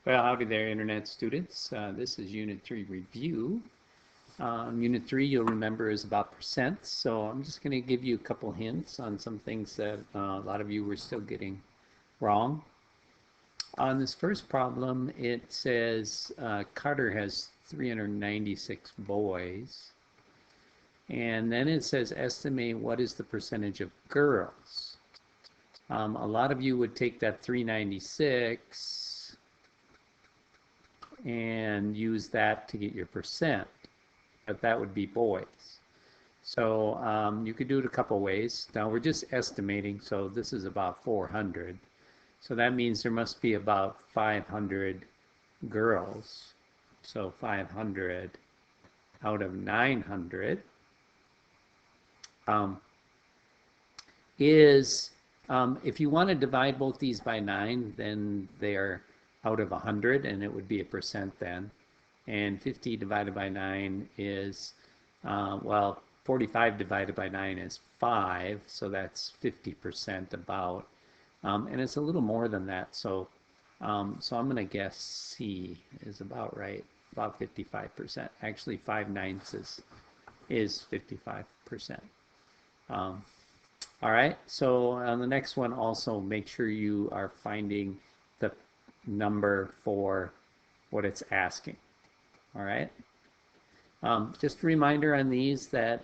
Well, howdy there, Internet students. This is Unit 3 review. Unit 3, you'll remember, is about percents, so I'm just going to give you a couple hints on some things that a lot of you were still getting wrong. On this first problem, it says Carter has 396 boys, and then it says estimate what is the percentage of girls. A lot of you would take that 396 and use that to get your percent, but that would be boys. So you could do it a couple ways. Now we're just estimating, so this is about 400. So that means there must be about 500 girls. So 500 out of 900 is, if you want to divide both these by 9, then they are out of 100, and it would be a percent then. And 50 divided by 9 is, well, 45 divided by 9 is 5, so that's 50% about. And it's a little more than that, so I'm going to guess C is about right, about 55%. Actually, 5/9 is 55%. All right, so on the next one, also make sure you are finding the number for what it's asking. All right. Just a reminder on these that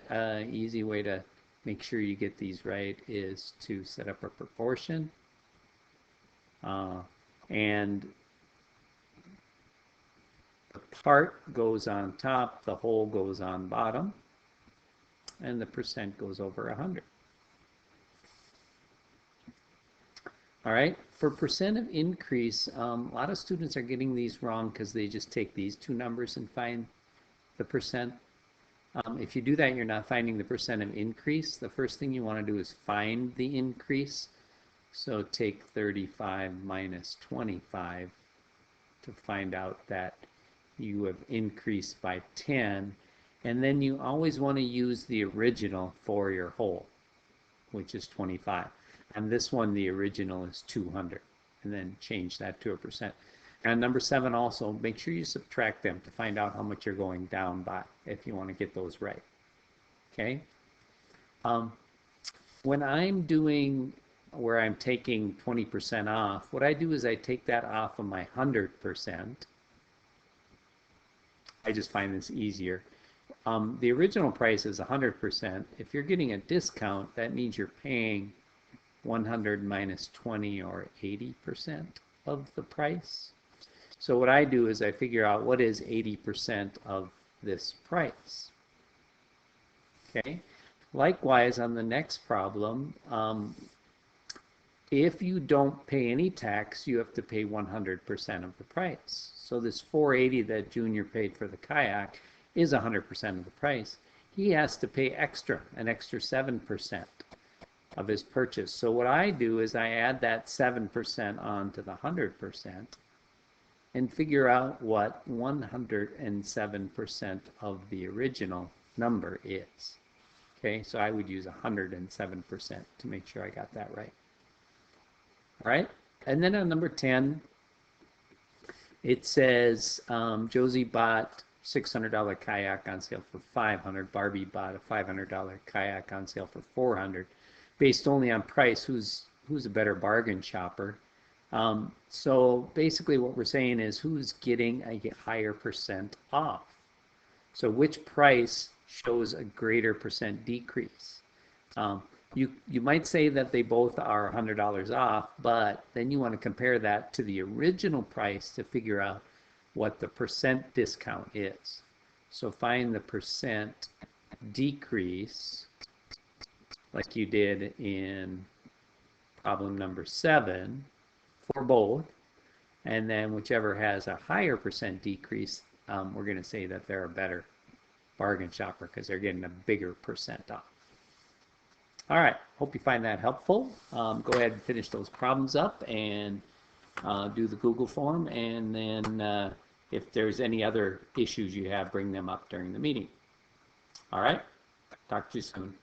easy way to make sure you get these right is to set up a proportion. And the part goes on top, the whole goes on bottom, and the percent goes over 100. All right, for percent of increase, a lot of students are getting these wrong because they just take these two numbers and find the percent. If you do that, you're not finding the percent of increase. The first thing you want to do is find the increase. So take 35 minus 25 to find out that you have increased by 10. And then you always want to use the original for your whole, which is 25. And this one, the original is 200, and then change that to a percent. And number 7 also, make sure you subtract them to find out how much you're going down by, if you want to get those right. Okay? When I'm doing where I'm taking 20% off, what I do is I take that off of my 100%. I just find this easier. The original price is 100%. If you're getting a discount, that means you're paying 100 minus 20, or 80% of the price. So what I do is I figure out what is 80% of this price. Okay. Likewise, on the next problem, if you don't pay any tax, you have to pay 100% of the price. So this $480 that Junior paid for the kayak is 100% of the price. He has to pay extra, an extra 7% of his purchase. So what I do is I add that 7% onto the 100% and figure out what 107% of the original number is. Okay, so I would use 107% to make sure I got that right. All right, and then on number 10, it says Josie bought $600 kayak on sale for $500. Barbie bought a $500 kayak on sale for $400. Based only on price, who's a better bargain shopper? So basically what we're saying is who's getting a higher percent off. So which price shows a greater percent decrease? You might say that they both are $100 off, but then you want to compare that to the original price to figure out what the percent discount is. So find the percent decrease, like you did in problem number 7 for both, and then whichever has a higher percent decrease, we're going to say that they're a better bargain shopper because they're getting a bigger percent off. All right, hope you find that helpful. Go ahead and finish those problems up and do the Google form, and then if there's any other issues you have, bring them up during the meeting. All right, talk to you soon.